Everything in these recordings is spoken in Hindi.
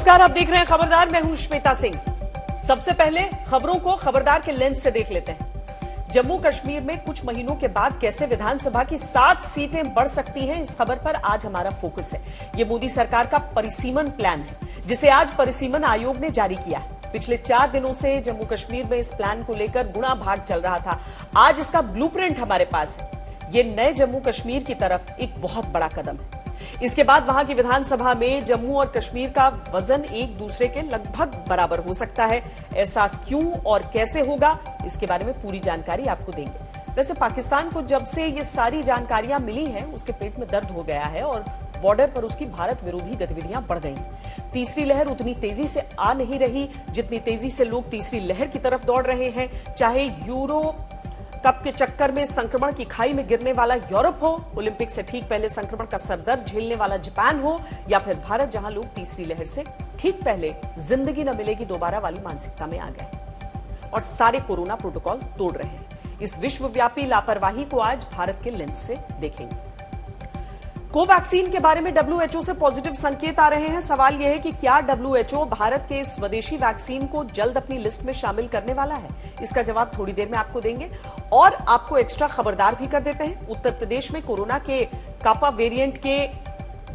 नमस्कार, आप देख रहे हैं खबरदार। मैं हूं श्वेता सिंह। सबसे पहले खबरों को खबरदार के लेंस से देख लेते हैं। जम्मू कश्मीर में कुछ महीनों के बाद कैसे विधानसभा की 7 सीटें बढ़ सकती हैं, इस खबर पर आज हमारा फोकस है। ये मोदी सरकार का परिसीमन प्लान है, जिसे आज परिसीमन आयोग ने जारी किया है। पिछले 4 दिनों से जम्मू कश्मीर में इस प्लान को लेकर गुणा भाग चल रहा था। आज इसका ब्लूप्रिंट हमारे पास है। ये नए जम्मू कश्मीर की तरफ एक बहुत बड़ा कदम है। इसके बाद वहां की विधानसभा में जम्मू और कश्मीर का वजन एक दूसरे के लगभग बराबर हो सकता है। ऐसा क्यों और कैसे होगा, इसके बारे में पूरी जानकारी आपको देंगे। वैसे पाकिस्तान को जब से ये सारी जानकारियां मिली हैं, उसके पेट में दर्द हो गया है और बॉर्डर पर उसकी भारत विरोधी गतिविधियां बढ़ गई। तीसरी लहर उतनी तेजी से आ नहीं रही जितनी तेजी से लोग तीसरी लहर की तरफ दौड़ रहे हैं। चाहे यूरो कप के चक्कर में संक्रमण की खाई में गिरने वाला यूरोप हो, ओलंपिक से ठीक पहले संक्रमण का सरदर्द झेलने वाला जापान हो, या फिर भारत, जहां लोग तीसरी लहर से ठीक पहले जिंदगी न मिलेगी दोबारा वाली मानसिकता में आ गए और सारे कोरोना प्रोटोकॉल तोड़ रहे हैं। इस विश्वव्यापी लापरवाही को आज भारत के लेंस से देखेंगे। कोवैक्सीन के बारे में डब्ल्यूएचओ से पॉजिटिव संकेत आ रहे हैं। सवाल यह है कि क्या डब्ल्यूएचओ भारत के स्वदेशी वैक्सीन को जल्द अपनी लिस्ट में शामिल करने वाला है? इसका जवाब थोड़ी देर में आपको देंगे और आपको एक्स्ट्रा खबरदार भी कर देते हैं। उत्तर प्रदेश में कोरोना के कापा वेरिएंट के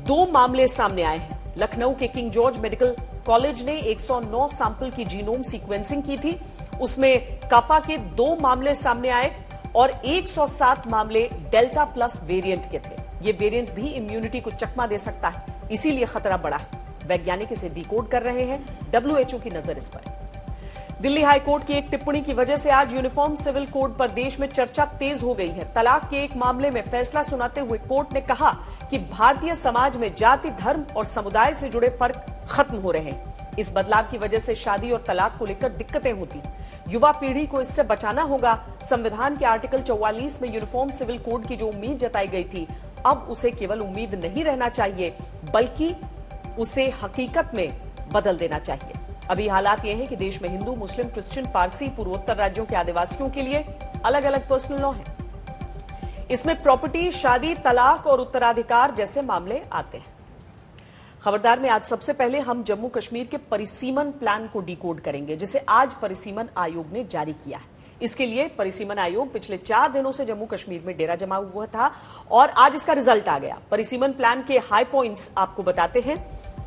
2 मामले सामने आए हैं। लखनऊ के किंग जॉर्ज मेडिकल कॉलेज ने 109 सैंपल की जीनोम सीक्वेंसिंग की थी। उसमें कापा के 2 मामले सामने आए और 107 मामले डेल्टा प्लस वेरिएंट के थे। ये वेरिएंट भी इम्यूनिटी को चकमा दे सकता है, इसीलिए खतरा बढ़ा है। वैज्ञानिक इसे डिकोड कर रहे हैं। डब्ल्यूएचओ की नजर इस पर। दिल्ली हाईकोर्ट की एक टिप्पणी की वजह से आज यूनिफॉर्म सिविल कोड पर देश में चर्चा तेज हो गई है। तलाक के एक मामले में फैसला सुनाते हुए कोर्ट ने कहा कि भारतीय समाज में जाति, धर्म और समुदाय से जुड़े फर्क खत्म हो रहे हैं। इस बदलाव की वजह से शादी और तलाक को लेकर दिक्कतें होती। युवा पीढ़ी को इससे बचाना होगा। संविधान के आर्टिकल 44 में यूनिफॉर्म सिविल कोड की जो उम्मीद जताई गई थी, अब उसे केवल उम्मीद नहीं रहना चाहिए, बल्कि उसे हकीकत में बदल देना चाहिए। अभी हालात यह है कि देश में हिंदू, मुस्लिम, क्रिश्चियन, पारसी, पूर्वोत्तर राज्यों के आदिवासियों के लिए अलग अलग पर्सनल लॉ है। इसमें प्रॉपर्टी, शादी, तलाक और उत्तराधिकार जैसे मामले आते हैं। खबरदार में आज सबसे पहले हम जम्मू कश्मीर के परिसीमन प्लान को डिकोड करेंगे, जिसे आज परिसीमन आयोग ने जारी किया है। इसके लिए परिसीमन आयोग पिछले 4 दिनों से जम्मू कश्मीर में डेरा जमा हुआ था और आज इसका रिजल्ट आ गया। परिसीमन प्लान के हाई पॉइंट्स आपको बताते हैं।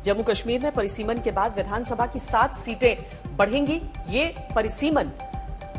जम्मू कश्मीर में परिसीमन के बाद विधानसभा की 7 सीटें बढ़ेंगी। ये परिसीमन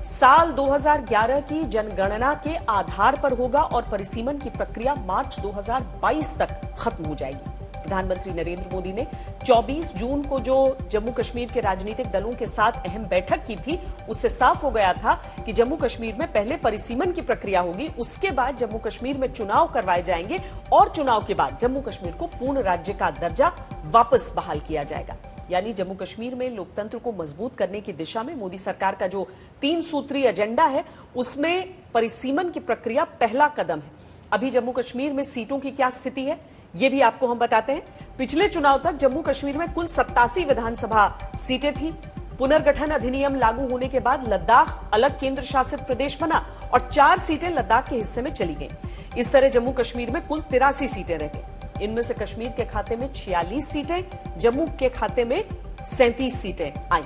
साल 2011 की जनगणना के आधार पर होगा और परिसीमन की प्रक्रिया मार्च 2022 तक खत्म हो जाएगी। प्रधानमंत्री नरेंद्र मोदी ने 24 जून को जो जम्मू कश्मीर के राजनीतिक दलों के साथ अहम बैठक की थी, उससे साफ हो गया था कि जम्मू कश्मीर में पहले परिसीमन की प्रक्रिया होगी, उसके बाद जम्मू कश्मीर में चुनाव करवाए जाएंगे और चुनाव के बाद जम्मू कश्मीर को पूर्ण राज्य का दर्जा वापस बहाल किया जाएगा। यानी जम्मू कश्मीर में लोकतंत्र को मजबूत करने की दिशा में मोदी सरकार का जो 3 सूत्री एजेंडा है, उसमें परिसीमन की प्रक्रिया पहला कदम है। अभी जम्मू कश्मीर में सीटों की क्या स्थिति है, ये भी आपको हम बताते हैं। पिछले चुनाव तक जम्मू कश्मीर में कुल 87 विधानसभा सीटें थी। पुनर्गठन अधिनियम लागू होने के बाद लद्दाख अलग केंद्र शासित प्रदेश बना और 4 सीटें लद्दाख के हिस्से में चली गईं। इस तरह जम्मू कश्मीर में कुल 83 सीटें रह गईं। इनमें से कश्मीर के खाते में 46 सीटें, जम्मू के खाते में 37 सीटें आईं।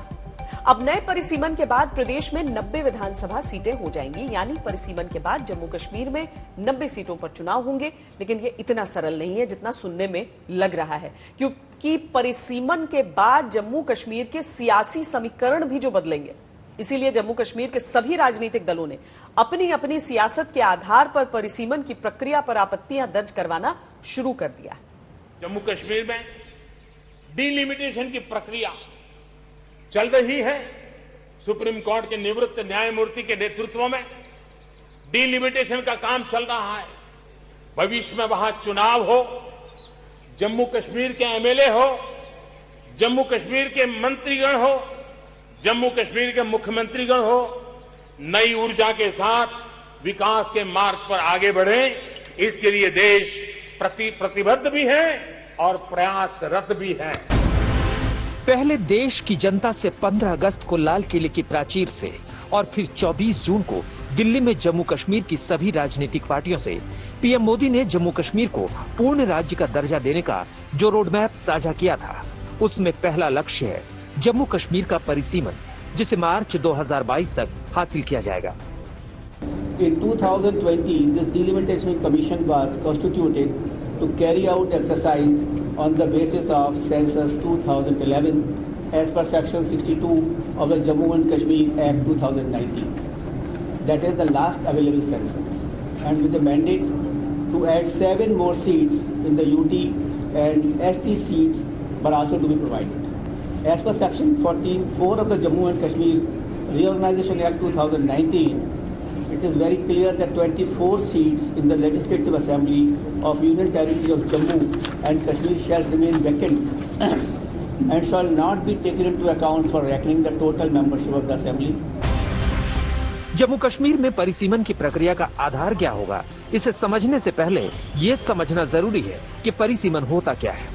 अब नए परिसीमन के बाद प्रदेश में 90 विधानसभा सीटें हो जाएंगी। यानी परिसीमन के बाद जम्मू कश्मीर में 90 सीटों पर चुनाव होंगे। लेकिन यह इतना सरल नहीं है जितना सुनने में लग रहा है, क्योंकि परिसीमन के बाद जम्मू कश्मीर के सियासी समीकरण भी जो बदलेंगे। इसीलिए जम्मू कश्मीर के सभी राजनीतिक दलों ने अपनी अपनी सियासत के आधार पर परिसीमन की प्रक्रिया पर आपत्तियां दर्ज करवाना शुरू कर दिया। जम्मू कश्मीर में डिलिमिटेशन की प्रक्रिया चल रही है। सुप्रीम कोर्ट के निवृत्त न्यायमूर्ति के नेतृत्व में डिलिमिटेशन का काम चल रहा है। भविष्य में वहां चुनाव हो, जम्मू कश्मीर के एमएलए हो, जम्मू कश्मीर के मंत्रीगण हो, जम्मू कश्मीर के मुख्यमंत्रीगण हो, नई ऊर्जा के साथ विकास के मार्ग पर आगे बढ़े, इसके लिए देश प्रतिबद्ध भी है और प्रयासरत भी है। पहले देश की जनता से 15 अगस्त को लाल किले की प्राचीर से और फिर 24 जून को दिल्ली में जम्मू कश्मीर की सभी राजनीतिक पार्टियों से पीएम मोदी ने जम्मू कश्मीर को पूर्ण राज्य का दर्जा देने का जो रोड मैप साझा किया था, उसमें पहला लक्ष्य है जम्मू कश्मीर का परिसीमन, जिसे मार्च 2022 तक हासिल किया जाएगा। In 2020, this delimitation commission was constituted to carry out exercise on the basis of census 2011 as per section 62 of the Jammu and Kashmir Act 2019. That is the last available census, and with the mandate to add 7 more seats in the UT and ST seats were also to be provided. As per section 14(4) of the Jammu and Kashmir Reorganization Act 2019, it is very clear that 24 seats in the Legislative Assembly of Union Territory of Jammu and Kashmir shall remain vacant and shall not be taken into account for reckoning the total membership of the Assembly. Jammu Kashmir में परिसीमन की प्रक्रिया का आधार क्या होगा, इसे समझने से पहले ये समझना जरूरी है कि परिसीमन होता क्या है।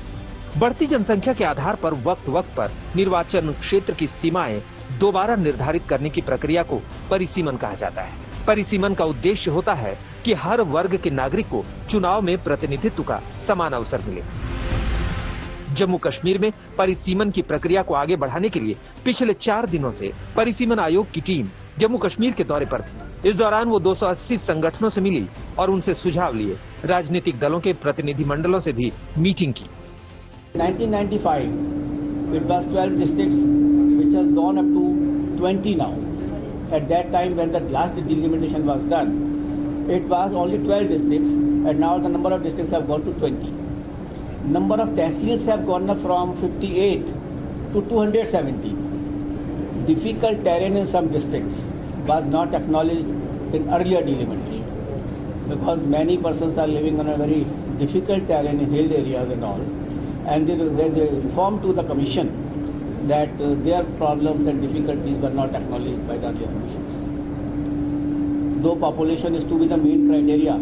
बढ़ती जनसंख्या के आधार पर वक्त वक्त पर निर्वाचन क्षेत्र की सीमाएं दोबारा निर्धारित करने की प्रक्रिया को परिसीमन कहा जाता है। परिसीमन का उद्देश्य होता है कि हर वर्ग के नागरिक को चुनाव में प्रतिनिधित्व का समान अवसर मिले। जम्मू कश्मीर में परिसीमन की प्रक्रिया को आगे बढ़ाने के लिए पिछले 4 दिनों से परिसीमन आयोग की टीम जम्मू कश्मीर के दौरे पर थी। इस दौरान वो 280 संगठनों से मिली और उनसे सुझाव लिए। राजनीतिक दलों के प्रतिनिधि मंडलों से भी मीटिंग की। 1995, it was 12 districts, which has gone up to 20 now. At that time, when the last delimitation was done, it was only 12 districts, and now the number of districts have gone to 20. Number of tehsils have gone up from 58 to 270. Difficult terrain in some districts was not acknowledged in earlier delimitation, because many persons are living on a very difficult terrain in hill areas and all. And they informed to the commission that their problems and difficulties were not acknowledged by the earlier commissions. Though population is to be the main criteria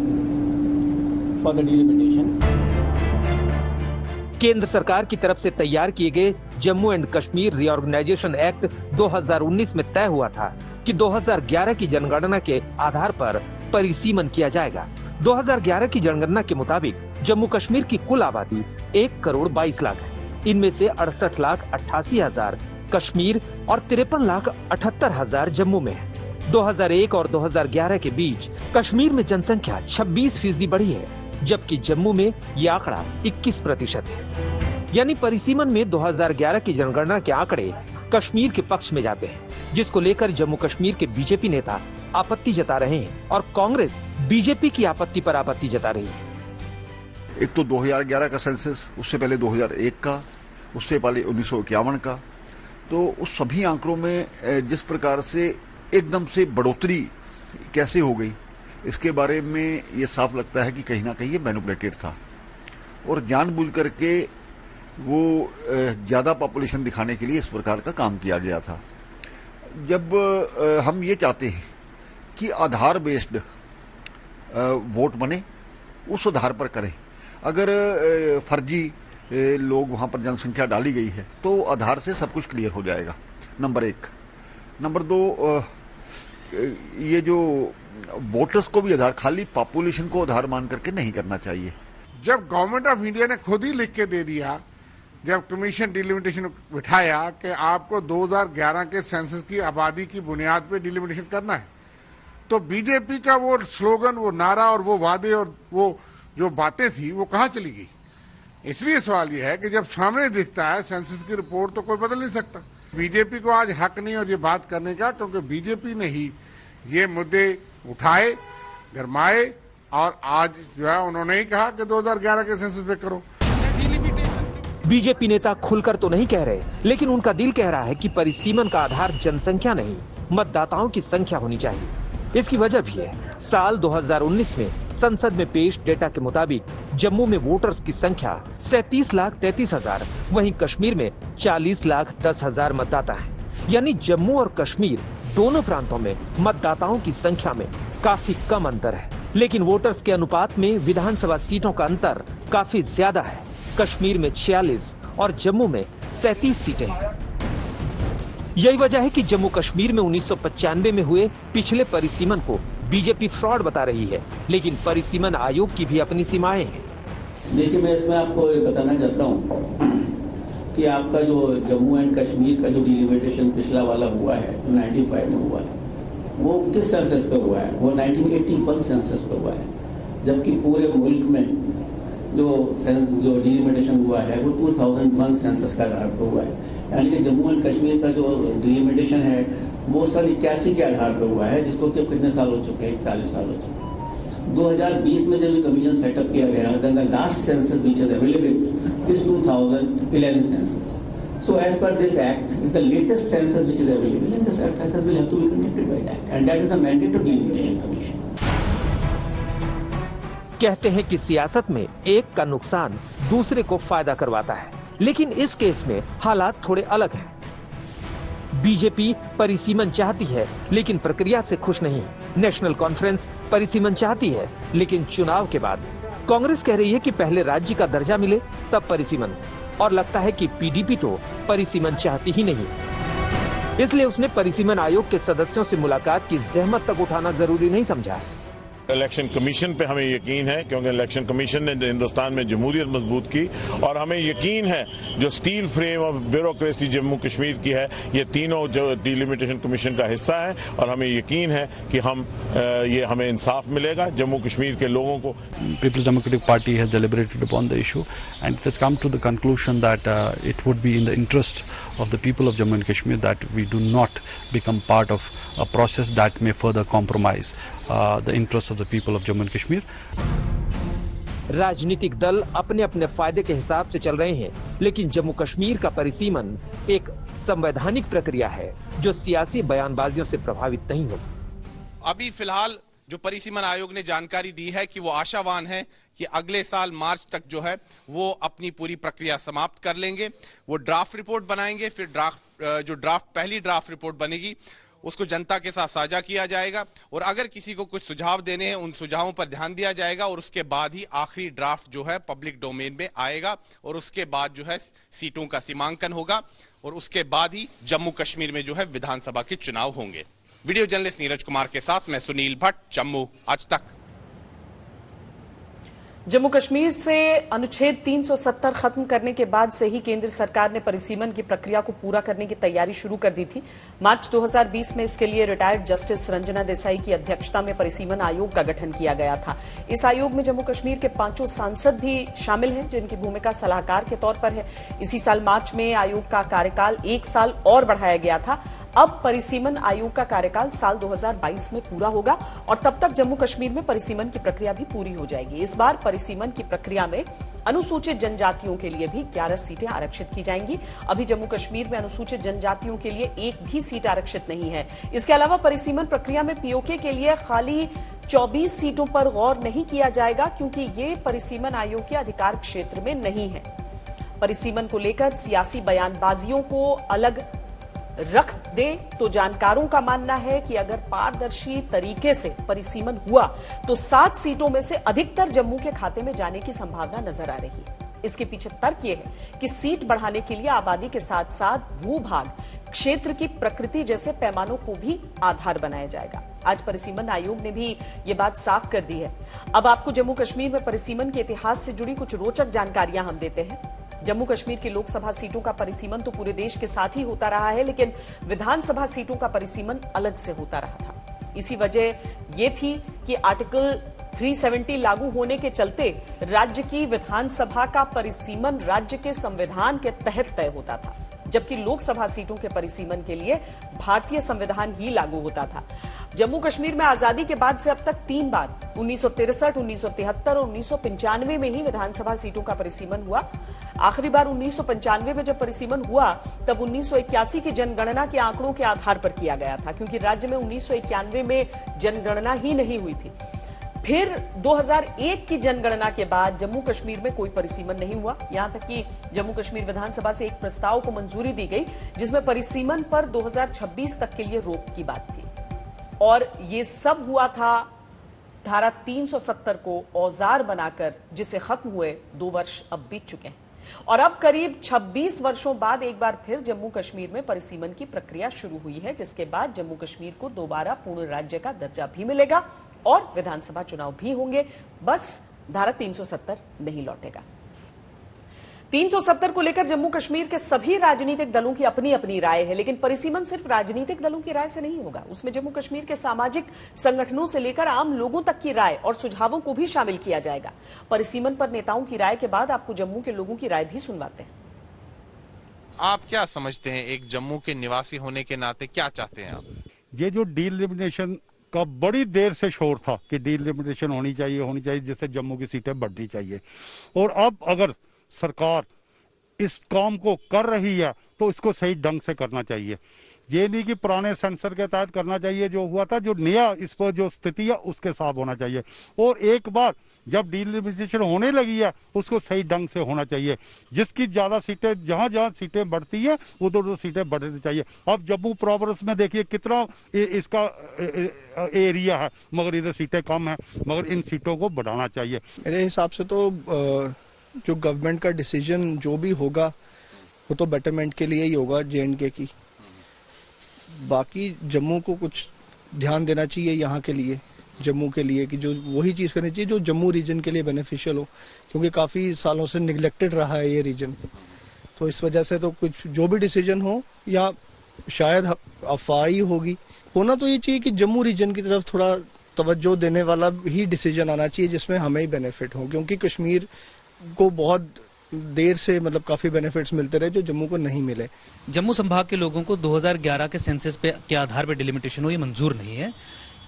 for the delimitation. केंद्र सरकार की तरफ से तैयार किए गए Jammu and Kashmir Reorganisation Act 2019 में तय हुआ था कि 2011 की जनगणना के आधार पर परिसीमन किया जाएगा। 2011 की जनगणना के मुताबिक जम्मू कश्मीर की कुल आबादी 1,22,00,000 है। इनमें से 68,88,000 कश्मीर और 53,78,000 जम्मू में है। 2001 और 2011 के बीच कश्मीर में जनसंख्या 26% बढ़ी है, जबकि जम्मू में ये आंकड़ा 21% है। यानी परिसीमन में 2011 की जनगणना के आंकड़े कश्मीर के पक्ष में जाते हैं, जिसको लेकर जम्मू कश्मीर के बीजेपी नेता आपत्ति जता रहे हैं और कांग्रेस बीजेपी की आपत्ति पर आपत्ति जता रही है। एक तो 2011 का सेंसस, उससे पहले 2001 का, उससे पहले 1951 का, तो उस सभी आंकड़ों में जिस प्रकार से एकदम से बढ़ोतरी कैसे हो गई, इसके बारे में ये साफ लगता है कि कहीं ना कहीं ये मैनिपुलेटेड था और जानबूझ करके वो ज्यादा पॉपुलेशन दिखाने के लिए इस प्रकार का काम किया गया था। जब हम ये चाहते हैं कि आधार बेस्ड वोट बने, उस आधार पर करें। अगर फर्जी लोग वहां पर जनसंख्या डाली गई है तो आधार से सब कुछ क्लियर हो जाएगा, नंबर 1। नंबर 2, ये जो वोटर्स को भी आधार, खाली पॉपुलेशन को आधार मान करके नहीं करना चाहिए। जब गवर्नमेंट ऑफ इंडिया ने खुद ही लिख के दे दिया, जब कमीशन डिलिमिटेशन बिठाया कि आपको 2011 के सेंसस की आबादी की बुनियाद पे डिलिमिटेशन करना है, तो बीजेपी का वो स्लोगन, वो नारा और वो वादे और वो जो बातें थी वो कहाँ चली गई। इसलिए सवाल ये है कि जब सामने दिखता है सेंसस की रिपोर्ट तो कोई बदल नहीं सकता। बीजेपी को आज हक नहीं और ये बात करने का, क्योंकि बीजेपी ने ही ये मुद्दे उठाए, गरमाए और आज जो है उन्होंने ही कहा कि 2011 के सेंसस पे करो। बीजेपी नेता खुलकर तो नहीं कह रहे, लेकिन उनका दिल कह रहा है कि परिसीमन का आधार जनसंख्या नहीं, मतदाताओं की संख्या होनी चाहिए। इसकी वजह भी है, साल 2019 में संसद में पेश डेटा के मुताबिक जम्मू में वोटर्स की संख्या 37,33,000, वहीं कश्मीर में 40,10,000 मतदाता हैं। यानी जम्मू और कश्मीर दोनों प्रांतों में मतदाताओं की संख्या में काफी कम अंतर है, लेकिन वोटर्स के अनुपात में विधानसभा सीटों का अंतर काफी ज्यादा है। कश्मीर में 46 और जम्मू में 37 सीटें हैं। यही वजह है कि जम्मू कश्मीर में 1995 में हुए पिछले परिसीमन को बीजेपी फ्रॉड बता रही है, लेकिन परिसीमन आयोग की भी अपनी सीमाएं हैं। देखिए, मैं इसमें आपको ये बताना चाहता हूँ कि आपका जो जम्मू एंड कश्मीर का जो डिलिमिटेशन पिछला वाला हुआ है, 95 में हुआ है, वो किस सेंसस पे हुआ है? वो 1981 सेंसस पे हुआ है, जबकि पूरे मुल्क में जो डिलिमिटेशन हुआ है वो 2001 सेंसस का आधार पर हुआ है। यानी कि जम्मू एंड कश्मीर का जो डिलिमिटेशन है वो सन 81 के आधार पर हुआ है, जिसको कि कितने साल हो चुके हैं? 41 साल हो चुके हैं। 2020 में जब कमीशन सेटअप किया गया, then the last census which is available is 2011 census. So as per this act, is the latest census which is available, and the census will have to be conducted by that, and that is the mandate of delimitation commission. कहते हैं कि सियासत में एक का नुकसान दूसरे को फायदा करवाता है, लेकिन इस केस में हालात थोड़े अलग हैं। बीजेपी परिसीमन चाहती है लेकिन प्रक्रिया से खुश नहीं। नेशनल कॉन्फ्रेंस परिसीमन चाहती है लेकिन चुनाव के बाद कांग्रेस कह रही है कि पहले राज्य का दर्जा मिले तब परिसीमन, और लगता है कि पीडीपी तो परिसीमन चाहती ही नहीं, इसलिए उसने परिसीमन आयोग के सदस्यों से मुलाकात की जहमत तक उठाना जरूरी नहीं समझा। इलेक्शन कमीशन पे हमें यकीन है, क्योंकि इलेक्शन कमीशन ने हिंदुस्तान में जमहूरियत मजबूत की, और हमें यकीन है जो steel frame of bureaucracy Jammu Kashmir की है, ये तीनों जो डिलिमिटेशन कमीशन का हिस्सा है, और हमें यकीन है कि हमें इंसाफ मिलेगा जम्मू कश्मीर के लोगों को। People's Democratic Party has deliberated upon the issue and it has come to the conclusion that it would be in the interest of the people of Jammu and Kashmir that we do not become part of a process that may further compromise the interests of the people of Jammu and Kashmir. राजनीतिक दल अपने अपने फायदे के हिसाब से चल रहे हैं, लेकिन जम्मू कश्मीर का परिसीमन एक संवैधानिक प्रक्रिया है जो सियासी बयानबाजियों से प्रभावित नहीं होगी। अभी फिलहाल जो परिसीमन आयोग ने जानकारी दी है कि वो आशावान है कि अगले साल मार्च तक जो है वो अपनी पूरी प्रक्रिया समाप्त कर लेंगे। वो ड्राफ्ट रिपोर्ट बनाएंगे, फिर पहली ड्राफ्ट रिपोर्ट बनेगी उसको जनता के साथ साझा किया जाएगा, और अगर किसी को कुछ सुझाव देने हैं उन सुझावों पर ध्यान दिया जाएगा, और उसके बाद ही आखिरी ड्राफ्ट जो है पब्लिक डोमेन में आएगा, और उसके बाद जो है सीटों का सीमांकन होगा, और उसके बाद ही जम्मू कश्मीर में जो है विधानसभा के चुनाव होंगे। वीडियो जर्नलिस्ट नीरज कुमार के साथ मैं सुनील भट्ट, जम्मू आज तक। जम्मू कश्मीर से अनुच्छेद 370 खत्म करने के बाद से ही केंद्र सरकार ने परिसीमन की प्रक्रिया को पूरा करने की तैयारी शुरू कर दी थी। मार्च 2020 में इसके लिए रिटायर्ड जस्टिस रंजना देसाई की अध्यक्षता में परिसीमन आयोग का गठन किया गया था। इस आयोग में जम्मू कश्मीर के 5 सांसद भी शामिल हैं, जिनकी भूमिका सलाहकार के तौर पर है। इसी साल मार्च में आयोग का कार्यकाल 1 साल और बढ़ाया गया था। अब परिसीमन आयोग का कार्यकाल साल 2022 में पूरा होगा, और तब तक जम्मू कश्मीर में परिसीमन की प्रक्रिया भी पूरी हो जाएगी। इस बार परिसीमन की प्रक्रिया में अनुसूचित जनजातियों के लिए भी 11 सीटें आरक्षित की जाएंगी। अभी जम्मू कश्मीर में अनुसूचित जनजातियों के लिए एक भी सीट आरक्षित नहीं है। इसके अलावा परिसीमन प्रक्रिया में पीओके के लिए खाली 24 सीटों पर गौर नहीं किया जाएगा, क्योंकि ये परिसीमन आयोग के अधिकार क्षेत्र में नहीं है। परिसीमन को लेकर सियासी बयानबाजियों को अलग रख दे तो जानकारों का मानना है कि अगर पारदर्शी तरीके से परिसीमन हुआ तो 7 सीटों में से अधिकतर जम्मू के खाते में जाने की संभावना नजर आ रही है। इसके पीछे तर्क यह है कि सीट बढ़ाने के लिए आबादी के साथ साथ भूभाग, क्षेत्र की प्रकृति जैसे पैमानों को भी आधार बनाया जाएगा। आज परिसीमन आयोग ने भी ये बात साफ कर दी है। अब आपको जम्मू कश्मीर में परिसीमन के इतिहास से जुड़ी कुछ रोचक जानकारियां हम देते हैं। जम्मू कश्मीर की लोकसभा सीटों का परिसीमन तो पूरे देश के साथ ही होता रहा है, लेकिन विधानसभा सीटों का परिसीमन अलग से होता रहा था। इसी वजह यह थी कि आर्टिकल 370 लागू होने के चलते राज्य की विधानसभा का परिसीमन राज्य के संविधान के तहत तय होता था, जबकि लोकसभा सीटों के परिसीमन के लिए भारतीय संविधान ही लागू होता था। जम्मू कश्मीर में आजादी के बाद से अब तक 3 बार 1963, 1973 और 1995 में ही विधानसभा सीटों का परिसीमन हुआ। आखिरी बार 1995 में जब परिसीमन हुआ तब 1981 की जनगणना के आंकड़ों के आधार पर किया गया था, क्योंकि राज्य में 1991 में जनगणना ही नहीं हुई थी। फिर 2001 की जनगणना के बाद जम्मू कश्मीर में कोई परिसीमन नहीं हुआ, यहां तक कि जम्मू कश्मीर विधानसभा से एक प्रस्ताव को मंजूरी दी गई जिसमें परिसीमन पर 2026 तक के लिए रोक की बात थी। और ये सब हुआ था धारा 370 को औजार बनाकर, जिसे खत्म हुए 2 वर्ष अब बीत चुके हैं। और अब करीब 26 वर्षों बाद एक बार फिर जम्मू कश्मीर में परिसीमन की प्रक्रिया शुरू हुई है, जिसके बाद जम्मू कश्मीर को दोबारा पूर्ण राज्य का दर्जा भी मिलेगा और विधानसभा चुनाव भी होंगे। बस धारा 370 नहीं लौटेगा। 370 को लेकर जम्मू कश्मीर के सभी राजनीतिक दलों की अपनी अपनी राय है, लेकिन परिसीमन सिर्फ राजनीतिक दलों की राय से नहीं होगा। उसमें जम्मू कश्मीर के सामाजिक संगठनों से लेकर आम लोगों तक की राय और सुझावों को भी शामिल किया जाएगा। परिसीमन पर नेताओं की राय के बाद आपको जम्मू के लोगों की राय भी सुनवाते हैं। आप क्या समझते हैं, एक जम्मू के निवासी होने के नाते क्या चाहते हैं आप? ये जो डीलिमिटेशन का बड़ी देर से शोर था कि डीलिमिटेशन होनी चाहिए, जिससे जम्मू की सीटें बढ़नी चाहिए, और अब अगर सरकार इस काम को कर रही है तो इसको सही ढंग से करना चाहिए। ये नहीं कि पुराने सेंसर के तहत करना चाहिए जो हुआ था, जो नया इस पर जो स्थिति है उसके साथ होना चाहिए। और एक बार जब डीलिमिटेशन होने लगी है उसको सही ढंग से होना चाहिए। जिसकी ज्यादा सीटें, जहां जहां सीटें बढ़ती है उधर सीटें बढ़नी चाहिए। अब जम्मू प्रॉविंस में देखिए कितना इसका एरिया है, मगर इधर सीटें कम है, मगर इन सीटों को बढ़ाना चाहिए। मेरे हिसाब से तो जो गवर्नमेंट का डिसीजन जो भी होगा वो तो बेटरमेंट के लिए ही होगा J&K की। बाकी जम्मू को कुछ ध्यान देना चाहिए यहाँ के लिए, जम्मू के लिए, कि जो वही चीज़ करनी चाहिए जो जम्मू रीजन के लिए बेनिफिशियल हो, क्योंकि काफ़ी सालों से निगलेक्टेड रहा है ये रीजन। तो इस वजह से तो कुछ जो भी डिसीजन हो, या शायद अफवाही होगी, होना तो ये चाहिए कि जम्मू रीजन की तरफ थोड़ा तवज्जो देने वाला ही डिसीजन आना चाहिए जिसमें हमें ही बेनिफिट हो, क्योंकि कश्मीर को बहुत देर से मतलब काफी बेनिफिट्स मिलते रहे जो जम्मू को नहीं मिले। जम्मू संभाग के लोगों को 2011 के सेंसस पे के आधार पर डिलिमिटेशन हो ये मंजूर नहीं है,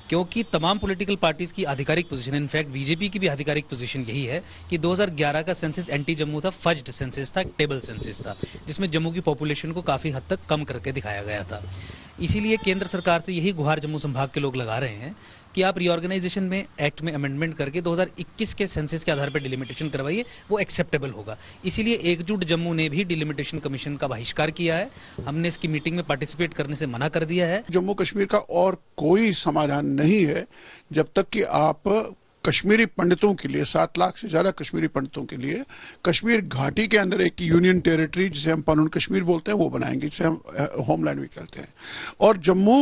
क्योंकि तमाम पॉलिटिकल पार्टीज की आधिकारिक पोजीशन है, इनफैक्ट बीजेपी की भी आधिकारिक पोजीशन यही है कि 2011 का सेंसस एंटी जम्मू था, फज्ड सेंसस था, टेबल सेंसस था, जिसमें जम्मू की पॉपुलेशन को काफी हद तक कम करके दिखाया गया था। इसीलिए केंद्र सरकार से यही गुहार जम्मू संभाग के लोग लगा रहे हैं कि आप रीऑर्गेनाइजेशन में एक्ट में अमेंडमेंट करके 2021 के सेंसस के आधार पर डिलिमिटेशन करवाइए, वो एक्सेप्टेबल होगा। इसीलिए एकजुट जम्मू ने भी डिलिमिटेशन कमीशन का बहिष्कार किया है। हमने इसकी मीटिंग में पार्टिसिपेट करने से मना कर दिया है। जम्मू कश्मीर का और कोई समाधान नहीं है जब तक कि आप कश्मीरी पंडितों के लिए, 7 लाख से ज्यादा कश्मीरी पंडितों के लिए कश्मीर घाटी के अंदर एक यूनियन टेरिटरी जिसे हम पनून कश्मीर बोलते हैं वो बनाएंगे, जिसे हम होमलैंड भी कहते हैं। और जम्मू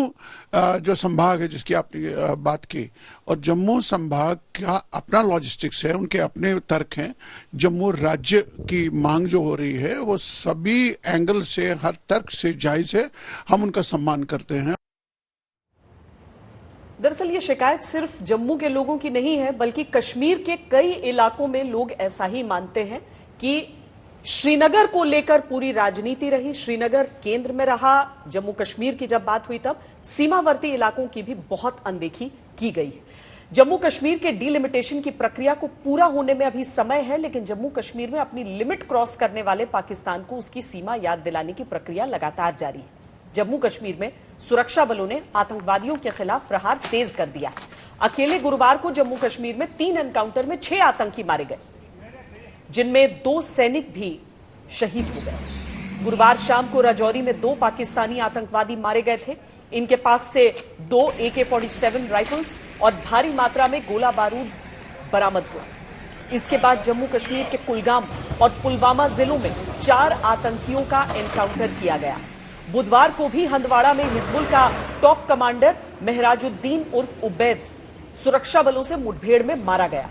जो संभाग है जिसकी आपने बात की, और जम्मू संभाग का अपना लॉजिस्टिक्स है, उनके अपने तर्क हैं। जम्मू राज्य की मांग जो हो रही है वो सभी एंगल से, हर तर्क से जायज है, हम उनका सम्मान करते हैं। दरअसल ये शिकायत सिर्फ जम्मू के लोगों की नहीं है, बल्कि कश्मीर के कई इलाकों में लोग ऐसा ही मानते हैं कि श्रीनगर को लेकर पूरी राजनीति रही, श्रीनगर केंद्र में रहा। जम्मू कश्मीर की जब बात हुई तब सीमावर्ती इलाकों की भी बहुत अनदेखी की गई है। जम्मू कश्मीर के डीलिमिटेशन की प्रक्रिया को पूरा होने में अभी समय है, लेकिन जम्मू कश्मीर में अपनी लिमिट क्रॉस करने वाले पाकिस्तान को उसकी सीमा याद दिलाने की प्रक्रिया लगातार जारी है। जम्मू कश्मीर में सुरक्षा बलों ने आतंकवादियों के खिलाफ प्रहार तेज कर दिया। अकेले गुरुवार को जम्मू कश्मीर में 3 एनकाउंटर में 6 आतंकी मारे गए, जिनमें 2 सैनिक भी शहीद हो गए। गुरुवार शाम को राजौरी में 2 पाकिस्तानी आतंकवादी मारे गए थे। इनके पास से 2 AK-47 राइफल्स और भारी मात्रा में गोला बारूद बरामद हुआ। इसके बाद जम्मू कश्मीर के कुलगाम और पुलवामा जिलों में 4 आतंकियों का एनकाउंटर किया गया। बुधवार को भी हंदवाड़ा में हिजबुल का टॉप कमांडर मेहराजुद्दीन उर्फ उबैद सुरक्षा बलों से मुठभेड़ में मारा गया।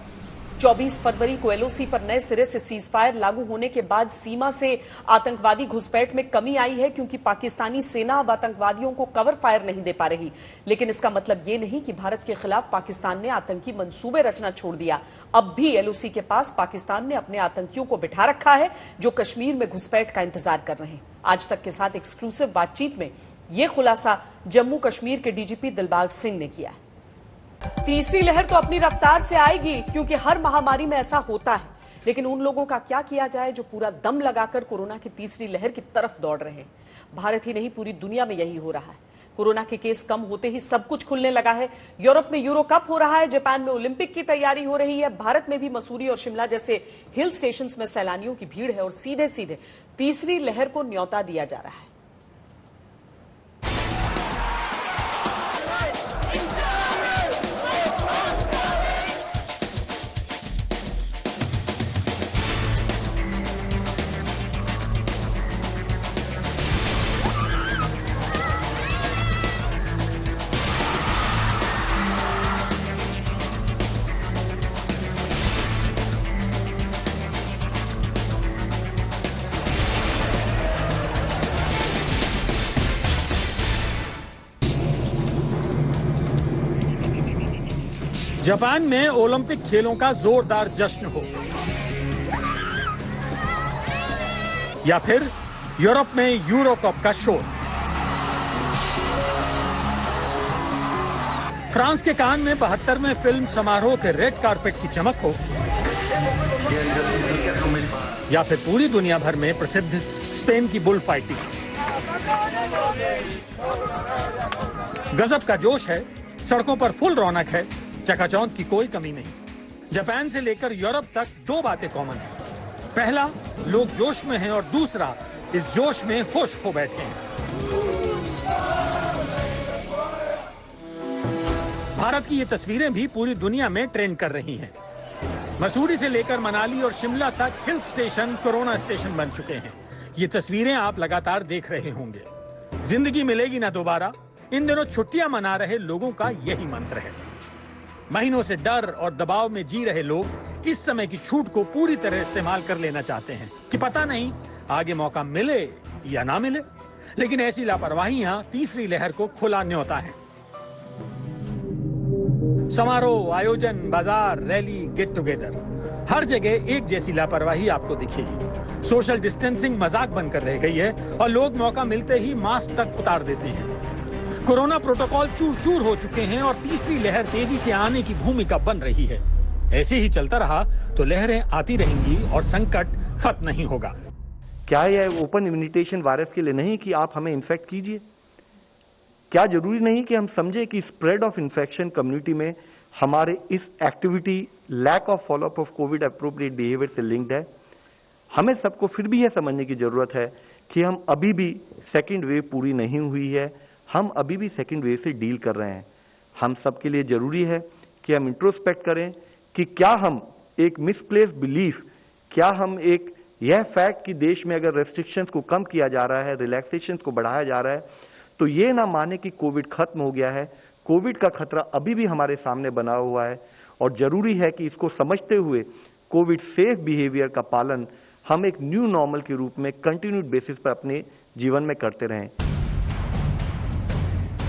24 फरवरी को LOC पर नए सिरे से सीजफायर लागू होने के बाद सीमा से आतंकवादी घुसपैठ में कमी आई है, क्योंकि पाकिस्तानी सेना अब आतंकवादियों को कवर फायर नहीं दे पा रही। लेकिन इसका मतलब यह नहीं कि भारत के खिलाफ पाकिस्तान ने आतंकी मंसूबे रचना छोड़ दिया। अब भी LOC के पास पाकिस्तान ने अपने आतंकियों को बिठा रखा है, जो कश्मीर में घुसपैठ का इंतजार कर रहे हैं। आज तक के साथ एक्सक्लूसिव बातचीत में यह खुलासा जम्मू कश्मीर के DGP दिलबाग सिंह ने किया है। तीसरी लहर तो अपनी रफ्तार से आएगी, क्योंकि हर महामारी में ऐसा होता है। लेकिन उन लोगों का क्या किया जाए जो पूरा दम लगाकर कोरोना की तीसरी लहर की तरफ दौड़ रहे हैं। भारत ही नहीं, पूरी दुनिया में यही हो रहा है। कोरोना के केस कम होते ही सब कुछ खुलने लगा है। यूरोप में यूरो कप हो रहा है, जापान में ओलंपिक की तैयारी हो रही है। भारत में भी मसूरी और शिमला जैसे हिल स्टेशन में सैलानियों की भीड़ है और सीधे सीधे तीसरी लहर को न्योता दिया जा रहा है। जापान में ओलंपिक खेलों का जोरदार जश्न हो, या फिर यूरोप में यूरो कप का शोर, फ्रांस के कान में 72वें फिल्म समारोह के रेड कारपेट की चमक हो, या फिर पूरी दुनिया भर में प्रसिद्ध स्पेन की बुल फाइटिंग। गजब का जोश है, सड़कों पर फुल रौनक है, चकाचौंध की कोई कमी नहीं। जापान से लेकर यूरोप तक दो बातें कॉमन हैं। पहला, लोग जोश में हैं, और दूसरा, इस जोश में होश खो बैठे हैं। भारत की ये तस्वीरें भी पूरी दुनिया में ट्रेंड कर रही हैं। मसूरी से लेकर मनाली और शिमला तक हिल स्टेशन कोरोना स्टेशन बन चुके हैं। ये तस्वीरें आप लगातार देख रहे होंगे। जिंदगी मिलेगी ना दोबारा, इन दिनों छुट्टियां मना रहे लोगों का यही मंत्र है। महीनों से डर और दबाव में जी रहे लोग इस समय की छूट को पूरी तरह इस्तेमाल कर लेना चाहते हैं कि पता नहीं आगे मौका मिले या ना मिले। लेकिन ऐसी लापरवाहियां तीसरी लहर को खुला न्योता है। समारोह, आयोजन, बाजार, रैली, गेट टुगेदर, हर जगह एक जैसी लापरवाही आपको दिखेगी। सोशल डिस्टेंसिंग मजाक बनकर रह गई है और लोग मौका मिलते ही मास्क तक उतार देते हैं। कोरोना प्रोटोकॉल चूर चूर हो चुके हैं और तीसरी लहर तेजी से आने की भूमिका बन रही है। ऐसे ही चलता रहा तो लहरें आती रहेंगी और संकट खत्म नहीं होगा। क्या यह ओपन इन्विटेशन वायरस के लिए नहीं कि आप हमें इन्फेक्ट कीजिए? क्या जरूरी नहीं कि हम समझे कि स्प्रेड ऑफ इन्फेक्शन कम्युनिटी में हमारे इस activity lack of followup of Covid appropriate behaviour से लिंक्ड है? हमें सबको फिर भी यह समझने की जरूरत है कि हम अभी भी सेकेंड वेव पूरी नहीं हुई है, हम अभी भी सेकेंड वेव से डील कर रहे हैं। हम सबके लिए जरूरी है कि हम इंट्रोस्पेक्ट करें कि क्या हम एक मिसप्लेस्ड बिलीफ, क्या हम एक यह फैक्ट कि देश में अगर रेस्ट्रिक्शंस को कम किया जा रहा है, रिलैक्सेशंस को बढ़ाया जा रहा है, तो ये ना माने कि कोविड खत्म हो गया है। कोविड का खतरा अभी भी हमारे सामने बना हुआ है और जरूरी है कि इसको समझते हुए कोविड सेफ बिहेवियर का पालन हम एक न्यू नॉर्मल के रूप में कंटिन्यूड बेसिस पर अपने जीवन में करते रहें।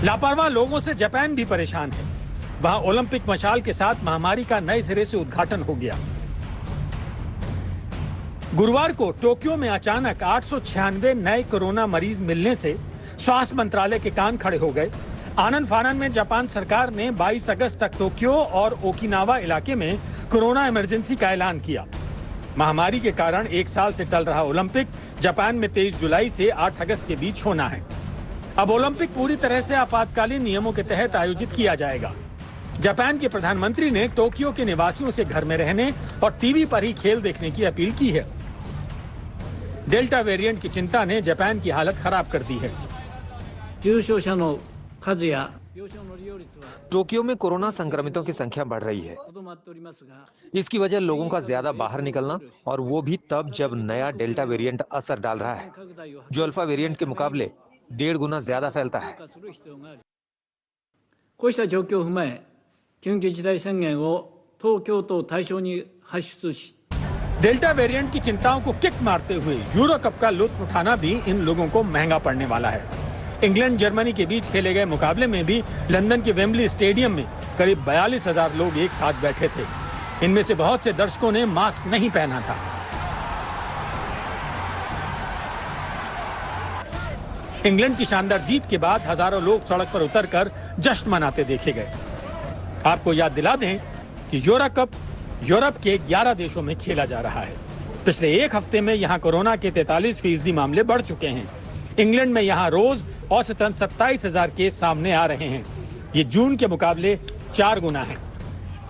लापरवाह लोगों से जापान भी परेशान है। वहां ओलंपिक मशाल के साथ महामारी का नए सिरे से उद्घाटन हो गया। गुरुवार को टोक्यो में अचानक 896 नए कोरोना मरीज मिलने से स्वास्थ्य मंत्रालय के कान खड़े हो गए। आनंद फानन में जापान सरकार ने 22 अगस्त तक टोक्यो और ओकिनावा इलाके में कोरोना इमरजेंसी का ऐलान किया। महामारी के कारण एक साल से टल रहा ओलंपिक जापान में 23 जुलाई से 8 अगस्त के बीच होना है। अब ओलंपिक पूरी तरह से आपातकालीन नियमों के तहत आयोजित किया जाएगा। जापान के प्रधानमंत्री ने टोक्यो के निवासियों से घर में रहने और टीवी पर ही खेल देखने की अपील की है। डेल्टा वेरिएंट की चिंता ने जापान की हालत खराब कर दी है। टोक्यो में कोरोना संक्रमितों की संख्या बढ़ रही है। इसकी वजह लोगों का ज्यादा बाहर निकलना, और वो भी तब जब नया डेल्टा वेरिएंट असर डाल रहा है, जो अल्फा वेरिएंट के मुकाबले 1.5 गुना ज्यादा फैलता है। डेल्टा वेरिएंट की चिंताओं को किक मारते हुए यूरो कप का लुत्फ उठाना भी इन लोगों को महंगा पड़ने वाला है। इंग्लैंड जर्मनी के बीच खेले गए मुकाबले में भी लंदन के वेम्बली स्टेडियम में करीब 42,000 लोग एक साथ बैठे थे। इनमें से बहुत से दर्शकों ने मास्क नहीं पहना था। इंग्लैंड की शानदार जीत के बाद हजारों लोग सड़क पर उतरकर जश्न मनाते देखे गए। आपको याद दिला दें कि यूरो कप यूरोप के 11 देशों में खेला जा रहा है। पिछले एक हफ्ते में यहां कोरोना के 43% मामले बढ़ चुके हैं। इंग्लैंड में यहां रोज औसतन 27,000 केस सामने आ रहे हैं। ये जून के मुकाबले 4 गुना है।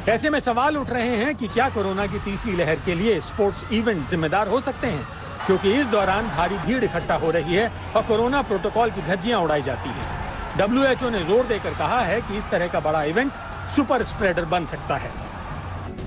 ऐसे में सवाल उठ रहे हैं कि क्या कोरोना की तीसरी लहर के लिए स्पोर्ट्स इवेंट जिम्मेदार हो सकते हैं, क्योंकि इस दौरान भारी भीड़ इकट्ठा हो रही है और कोरोना प्रोटोकॉल की धज्जियां उड़ाई जाती हैं। WHO ने जोर देकर कहा है कि इस तरह का बड़ा इवेंट सुपर स्प्रेडर बन सकता है।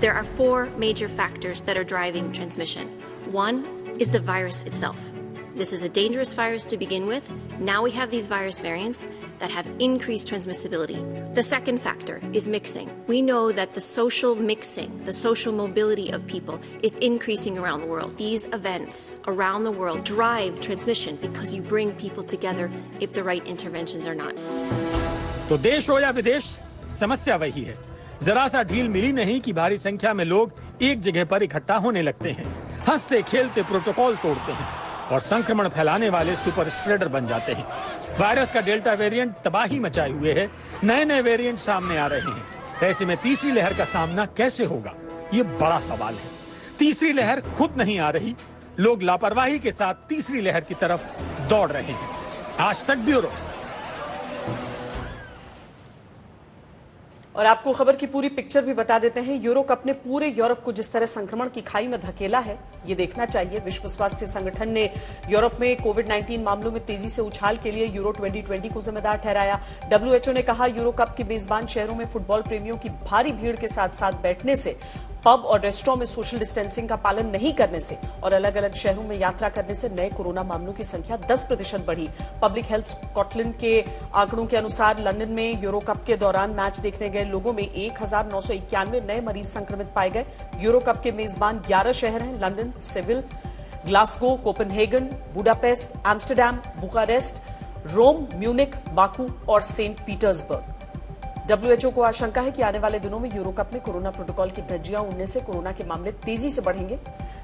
There are 4 major factors that are driving transmission. One is the virus itself. This is a dangerous virus to begin with. Now we have these virus variants that have increased transmissibility. The second factor is mixing. We know that the social mixing, the social mobility of people is increasing around the world. These events around the world drive transmission because you bring people together if the right interventions are not. तो देश हो या विदेश, समस्या वही है। जरा सा ढील मिली नहीं कि भारी संख्या में लोग एक जगह पर इकट्ठा होने लगते हैं, हंसते खेलते प्रोटोकॉल तोड़ते हैं और संक्रमण फैलाने वाले सुपर स्प्रेडर बन जाते हैं। वायरस का डेल्टा वेरिएंट तबाही मचाए हुए है, नए नए वेरिएंट सामने आ रहे हैं। ऐसे में तीसरी लहर का सामना कैसे होगा, ये बड़ा सवाल है। तीसरी लहर खुद नहीं आ रही, लोग लापरवाही के साथ तीसरी लहर की तरफ दौड़ रहे हैं। आज तक ब्यूरो। और आपको खबर की पूरी पिक्चर भी बता देते हैं। यूरो कप ने पूरे यूरोप को जिस तरह संक्रमण की खाई में धकेला है, ये देखना चाहिए। विश्व स्वास्थ्य संगठन ने यूरोप में कोविड-19 मामलों में तेजी से उछाल के लिए यूरो 2020 को जिम्मेदार ठहराया। WHO ने कहा, यूरो कप की मेजबान शहरों में फुटबॉल प्रेमियों की भारी भीड़ के साथ साथ बैठने से, पब और रेस्टोरेंट में सोशल डिस्टेंसिंग का पालन नहीं करने से और अलग अलग शहरों में यात्रा करने से नए कोरोना मामलों की संख्या 10% बढ़ी। पब्लिक हेल्थ स्कॉटलैंड के आंकड़ों के अनुसार लंदन में यूरो कप के दौरान मैच देखने गए लोगों में 1991 नए मरीज संक्रमित पाए गए। यूरो कप के मेजबान 11 शहर हैं: London, Seville, Glasgow, Copenhagen, Budapest, Amsterdam, Bucharest, Rome, Munich, Baku और सेंट पीटर्सबर्ग। WHO को आशंका है कि आने वाले दिनों में यूरो कप में कोरोना प्रोटोकॉल की धज्जियां उड़ने से कोरोना के मामले तेजी से बढ़ेंगे।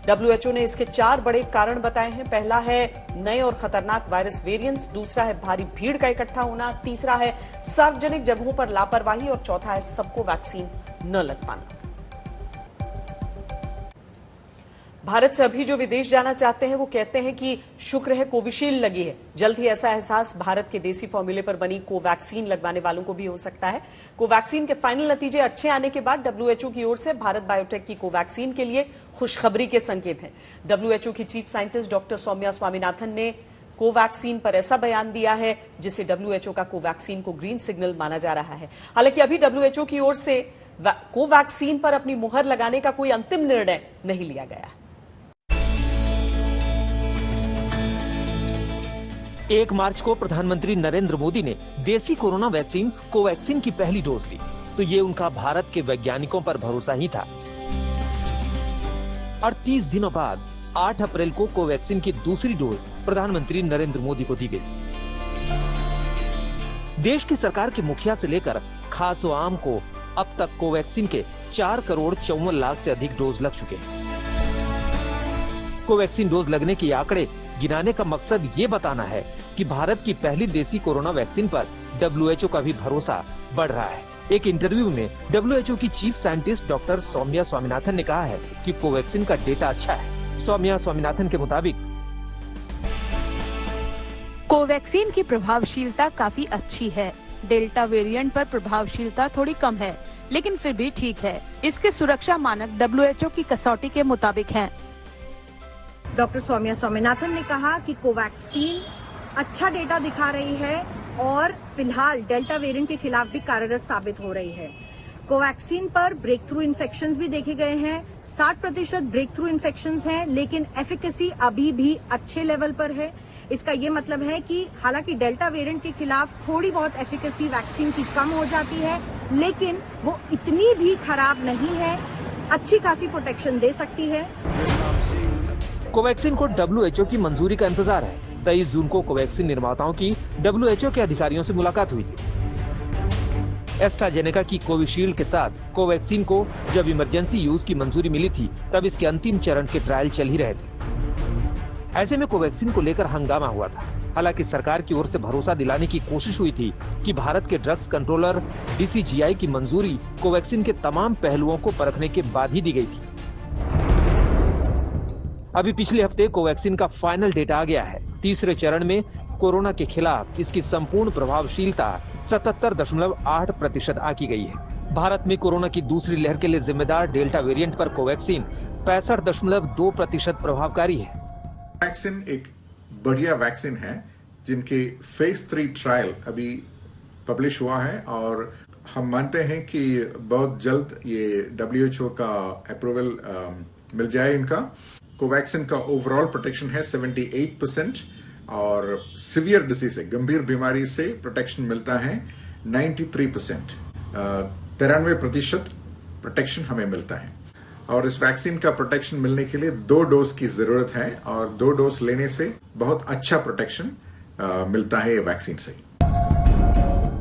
WHO ने इसके 4 बड़े कारण बताए हैं। पहला है नए और खतरनाक वायरस वेरिएंट्स, दूसरा है भारी भीड़ का इकट्ठा होना, तीसरा है सार्वजनिक जगहों पर लापरवाही और चौथा है सबको वैक्सीन न लग पाना। भारत से अभी जो विदेश जाना चाहते हैं वो कहते हैं कि शुक्र है कोविशील्ड लगी है। जल्द ही ऐसा एहसास भारत के देसी फॉर्मूले पर बनी कोवैक्सीन लगवाने वालों को भी हो सकता है। कोवैक्सीन के फाइनल नतीजे अच्छे आने के बाद WHO की ओर से भारत बायोटेक की कोवैक्सीन के लिए खुशखबरी के संकेत हैं। WHO की chief scientist doctor Soumya Swaminathan ने कोवैक्सीन पर ऐसा बयान दिया है जिसे WHO का कोवैक्सीन को ग्रीन सिग्नल माना जा रहा है। हालांकि अभी WHO की ओर से कोवैक्सीन पर अपनी मुहर लगाने का कोई अंतिम निर्णय नहीं लिया गया है। 1 मार्च को प्रधानमंत्री नरेंद्र मोदी ने देसी कोरोना वैक्सीन कोवैक्सीन की पहली डोज ली, तो ये उनका भारत के वैज्ञानिकों पर भरोसा ही था। 38 दिनों बाद 8 अप्रैल को कोवैक्सीन की दूसरी डोज प्रधानमंत्री नरेंद्र मोदी को दी गई। देश की सरकार के मुखिया से लेकर खास व आम को अब तक कोवैक्सीन के 4 करोड़ 54 लाख से अधिक डोज लग चुके हैं। कोवैक्सीन डोज लगने के आंकड़े गिनाने का मकसद ये बताना है कि भारत की पहली देसी कोरोना वैक्सीन पर WHO का भी भरोसा बढ़ रहा है। एक इंटरव्यू में WHO की chief scientist doctor Soumya Swaminathan ने कहा है कि कोवैक्सीन का डेटा अच्छा है। सौम्या स्वामीनाथन के मुताबिक कोवैक्सीन की प्रभावशीलता काफी अच्छी है। डेल्टा वेरिएंट पर प्रभावशीलता थोड़ी कम है, लेकिन फिर भी ठीक है। इसके सुरक्षा मानक WHO की कसौटी के मुताबिक हैं। डॉक्टर सौम्या स्वामीनाथन ने कहा कि कोवैक्सीन अच्छा डेटा दिखा रही है और फिलहाल डेल्टा वेरिएंट के खिलाफ भी कार्यरत साबित हो रही है। कोवैक्सीन पर ब्रेक थ्रू इन्फेक्शंस भी देखे गए हैं। 60% ब्रेक थ्रू इन्फेक्शंस हैं, लेकिन एफिकेसी अभी भी अच्छे लेवल पर है। इसका ये मतलब है कि हालांकि डेल्टा वेरिएंट के खिलाफ थोड़ी बहुत एफिकेसी वैक्सीन की कम हो जाती है, लेकिन वो इतनी भी खराब नहीं है, अच्छी खासी प्रोटेक्शन दे सकती है। कोवैक्सीन को WHO की मंजूरी का इंतजार है। 23 जून को कोवैक्सीन निर्माताओं की WHO के अधिकारियों से मुलाकात हुई थी। एस्ट्राजेनेका की कोविशील्ड के साथ कोवैक्सीन को जब इमरजेंसी यूज की मंजूरी मिली थी, तब इसके अंतिम चरण के ट्रायल चल ही रहे थे। ऐसे में कोवैक्सीन को लेकर हंगामा हुआ था। हालांकि सरकार की ओर से भरोसा दिलाने की कोशिश हुई थी कि भारत के ड्रग्स कंट्रोलर DCGI की मंजूरी कोवैक्सीन के तमाम पहलुओं को परखने के बाद ही दी गई थी। अभी पिछले हफ्ते कोवैक्सीन का फाइनल डेटा आ गया है। तीसरे चरण में कोरोना के खिलाफ इसकी संपूर्ण प्रभावशीलता 77.8% आंकी गई है। भारत में कोरोना की दूसरी लहर के लिए जिम्मेदार डेल्टा वेरिएंट पर कोवैक्सीन 65.2% प्रभावकारी है। वैक्सीन एक बढ़िया वैक्सीन है जिनके फेज 3 ट्रायल अभी पब्लिश हुआ है और हम मानते हैं कि बहुत जल्द ये WHO का अप्रूवल मिल जाए इनका। कोवैक्सीन का ओवरऑल प्रोटेक्शन है 78% और सीवियर डिसीज से, गंभीर बीमारी से प्रोटेक्शन मिलता है 93%। 93% प्रोटेक्शन हमें मिलता है और इस वैक्सीन का प्रोटेक्शन मिलने के लिए 2 डोज की जरूरत है और 2 डोज लेने से बहुत अच्छा प्रोटेक्शन मिलता है ये वैक्सीन से।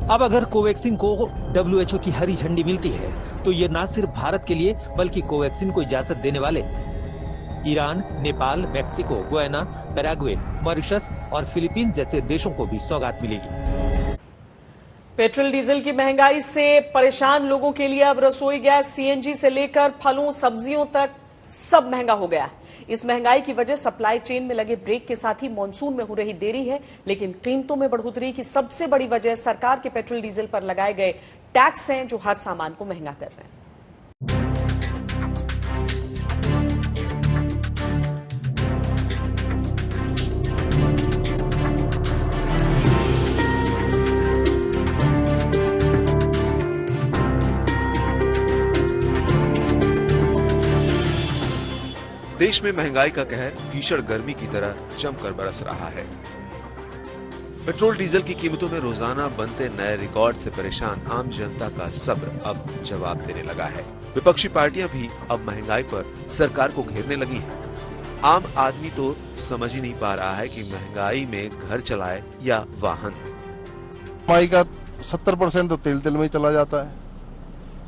अब अगर कोवैक्सीन को WHO की हरी झंडी मिलती है तो ये न सिर्फ भारत के लिए बल्कि कोवैक्सीन को इजाजत देने वाले Iran, Nepal, Mexico, Guyana, Paraguay, Mauritius और फिलीपींस जैसे देशों को भी सौगात मिलेगी। पेट्रोल डीजल की महंगाई से परेशान लोगों के लिए अब रसोई गैस, सीएनजी से लेकर फलों सब्जियों तक सब महंगा हो गया। इस महंगाई की वजह सप्लाई चेन में लगे ब्रेक के साथ ही मॉनसून में हो रही देरी है, लेकिन कीमतों में बढ़ोतरी की सबसे बड़ी वजह सरकार के पेट्रोल डीजल पर लगाए गए टैक्स हैं, जो हर सामान को महंगा कर रहे हैं। देश में महंगाई का कहर भीषण गर्मी की तरह जमकर बरस रहा है। पेट्रोल डीजल की कीमतों में रोजाना बनते नए रिकॉर्ड से परेशान आम जनता का सब्र अब जवाब देने लगा है। विपक्षी पार्टियां भी अब महंगाई पर सरकार को घेरने लगी हैं। आम आदमी तो समझ ही नहीं पा रहा है कि महंगाई में घर चलाए या वाहन। महंगाई का 70% तो तेल में चला जाता है,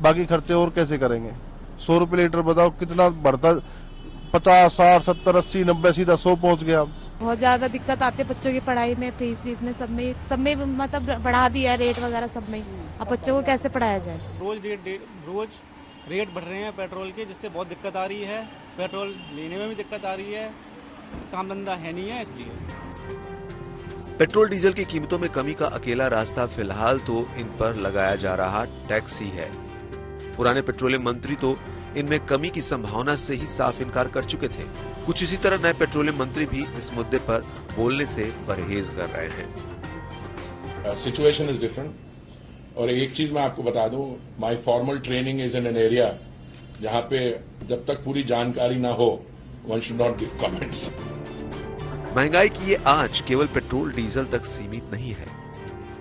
बाकी खर्चे और कैसे करेंगे। 100 रुपए लीटर बताओ कितना बढ़ता, 50, 60, 70, 80, 90 सीधा 100 पहुंच गया। बहुत ज्यादा दिक्कत आती है बच्चों की पढ़ाई में, फीस में, सब में मतलब बढ़ा दिया रेट वगैरह सब में। अब बच्चों को कैसे पढ़ाया जाए। रोज रेट बढ़ रहे हैं पेट्रोल के, जिससे बहुत दिक्कत आ रही है। पेट्रोल लेने में भी दिक्कत आ रही है, काम धंधा है नहीं है इसलिए। पेट्रोल डीजल की कीमतों में कमी का अकेला रास्ता फिलहाल तो इन पर लगाया जा रहा टैक्स ही है। पुराने पेट्रोलियम मंत्री तो इनमें कमी की संभावना से ही साफ इनकार कर चुके थे। कुछ इसी तरह नए पेट्रोलियम मंत्री भी इस मुद्दे पर बोलने से परहेज कर रहे हैं। सिचुएशन इज डिफरेंट, और एक चीज मैं आपको बता दूं, my formal training is in an area जहां पे जब तक पूरी जानकारी ना हो one should not give comments. महंगाई की ये आंच केवल पेट्रोल डीजल तक सीमित नहीं है।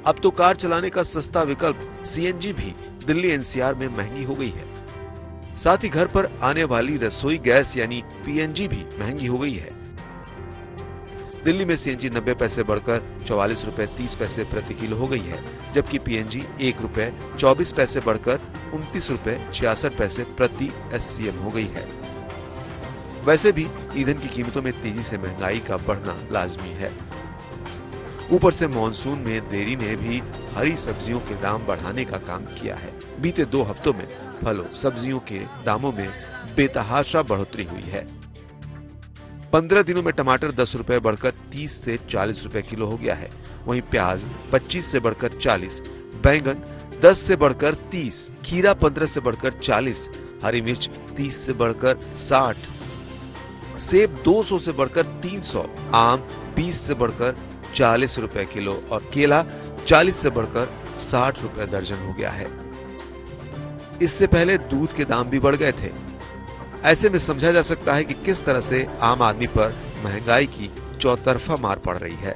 अब तो कार चलाने का सस्ता विकल्प सीएनजी भी दिल्ली एनसीआर में महंगी हो गई है। साथ ही घर पर आने वाली रसोई गैस यानी पीएनजी भी महंगी हो गई है। दिल्ली में सीएनजी 90 पैसे बढ़कर 44 रुपए 30 पैसे प्रति किलो हो गई है, जबकि पीएनजी 1 रुपए 24 पैसे बढ़कर 29 रुपए 66 पैसे प्रति एससीएम हो गई है। वैसे भी ईंधन की कीमतों में तेजी से महंगाई का बढ़ना लाजमी है। ऊपर से मॉनसून में देरी ने भी हरी सब्जियों के दाम बढ़ाने का काम किया है। बीते 2 हफ्तों में फलों सब्जियों के दामों में बेतहाशा बढ़ोतरी हुई है। 15 दिनों में टमाटर 10 रुपए बढ़कर 30 से 40 रुपए किलो हो गया है। वहीं प्याज 25 से बढ़कर 40, बैंगन 10 से बढ़कर 30, खीरा 15 से बढ़कर 40, हरी मिर्च 30 से बढ़कर 60, सेब 200 से बढ़कर 300, आम 20 से बढ़कर 40 रुपए किलो और केला 40 से बढ़कर 60 रुपए दर्जन हो गया है। इससे पहले दूध के दाम भी बढ़ गए थे। ऐसे में समझा जा सकता है कि किस तरह से आम आदमी पर महंगाई की चौतरफा मार पड़ रही है।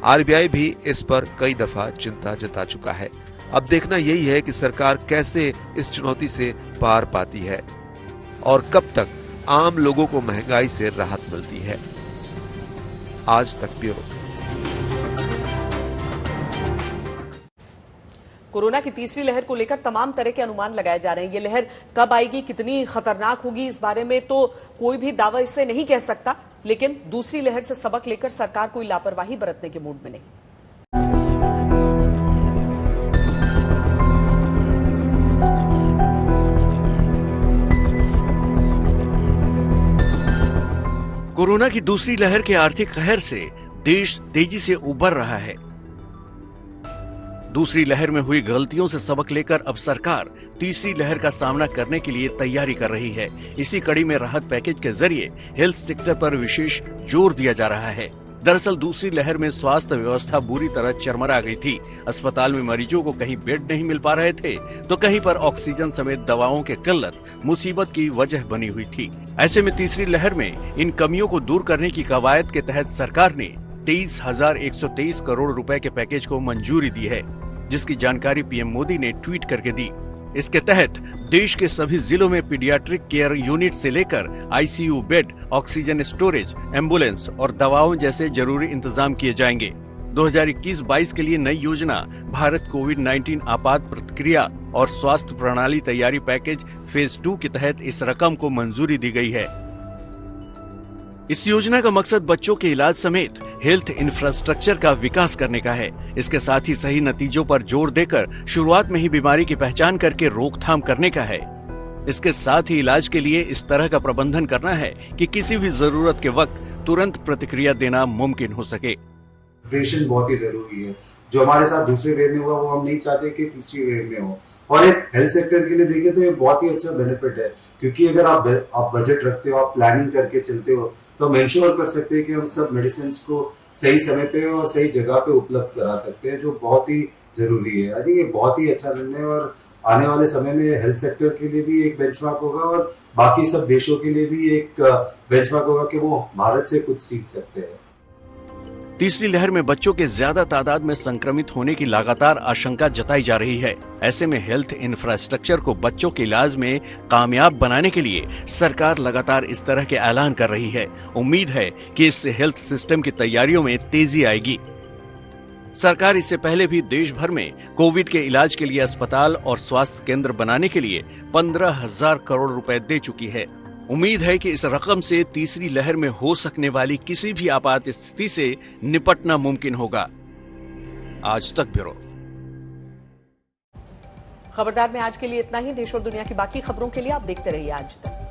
आरबीआई भी इस पर कई दफा चिंता जता चुका है। अब देखना यही है कि सरकार कैसे इस चुनौती से पार पाती है और कब तक आम लोगों को महंगाई से राहत मिलती है। आज तक ब्यूरो। कोरोना की तीसरी लहर को लेकर तमाम तरह के अनुमान लगाए जा रहे हैं। ये लहर कब आएगी, कितनी खतरनाक होगी, इस बारे में तो कोई भी दावा इससे नहीं कह सकता, लेकिन दूसरी लहर से सबक लेकर सरकार कोई लापरवाही बरतने के मूड में नहीं। कोरोना की दूसरी लहर के आर्थिक कहर से देश तेजी से उबर रहा है। दूसरी लहर में हुई गलतियों से सबक लेकर अब सरकार तीसरी लहर का सामना करने के लिए तैयारी कर रही है। इसी कड़ी में राहत पैकेज के जरिए हेल्थ सेक्टर पर विशेष जोर दिया जा रहा है। दरअसल दूसरी लहर में स्वास्थ्य व्यवस्था बुरी तरह चरमरा गई थी। अस्पताल में मरीजों को कहीं बेड नहीं मिल पा रहे थे तो कहीं पर ऑक्सीजन समेत दवाओं की किल्लत मुसीबत की वजह बनी हुई थी। ऐसे में तीसरी लहर में इन कमियों को दूर करने की कवायद के तहत सरकार ने 23,123 करोड़ रुपए के पैकेज को मंजूरी दी है, जिसकी जानकारी पीएम मोदी ने ट्वीट करके दी। इसके तहत देश के सभी जिलों में पीडियाट्रिक केयर यूनिट से लेकर ICU bed, oxygen storage, ambulance और दवाओं जैसे जरूरी इंतजाम किए जाएंगे। 2021-22 के लिए नई योजना भारत कोविड-19 आपात प्रतिक्रिया और स्वास्थ्य प्रणाली तैयारी पैकेज फेज 2 के तहत इस रकम को मंजूरी दी गई है। इस योजना का मकसद बच्चों के इलाज समेत हेल्थ इंफ्रास्ट्रक्चर का विकास करने का है। इसके साथ ही सही नतीजों पर जोर देकर शुरुआत में ही बीमारी की पहचान करके रोकथाम करने का है। इसके साथ ही इलाज के लिए इस तरह का प्रबंधन करना है कि किसी भी जरूरत के वक्त तुरंत प्रतिक्रिया देना मुमकिन हो सके। प्रिपरेशन बहुत ही जरूरी है। जो हमारे साथ दूसरे वेव में हुआ वो हम नहीं चाहते कि तीसरी वेव में हो। और एक हेल्थ सेक्टर के लिए देखें तो ये बहुत ही अच्छा बेनिफिट है, क्योंकि अगर आप बजट रखते हो, आप प्लानिंग करके चलते हो, तो हम इंश्योर कर सकते हैं कि हम सब मेडिसिन को सही समय पे और सही जगह पे उपलब्ध करा सकते हैं, जो बहुत ही जरूरी है। आई थिंक ये बहुत ही अच्छा निर्णय है और आने वाले समय में हेल्थ सेक्टर के लिए भी एक बेंचमार्क होगा और बाकी सब देशों के लिए भी एक बेंचमार्क होगा कि वो भारत से कुछ सीख सकते हैं। तीसरी लहर में बच्चों के ज्यादा तादाद में संक्रमित होने की लगातार आशंका जताई जा रही है। ऐसे में हेल्थ इंफ्रास्ट्रक्चर को बच्चों के इलाज में कामयाब बनाने के लिए सरकार लगातार इस तरह के ऐलान कर रही है। उम्मीद है कि इससे हेल्थ सिस्टम की तैयारियों में तेजी आएगी। सरकार इससे पहले भी देश भर में कोविड के इलाज के लिए अस्पताल और स्वास्थ्य केंद्र बनाने के लिए 15,000 करोड़ रुपए दे चुकी है। उम्मीद है कि इस रकम से तीसरी लहर में हो सकने वाली किसी भी आपात स्थिति से निपटना मुमकिन होगा। आज तक ब्यूरो। खबरदार में आज के लिए इतना ही। देश और दुनिया की बाकी खबरों के लिए आप देखते रहिए आज तक।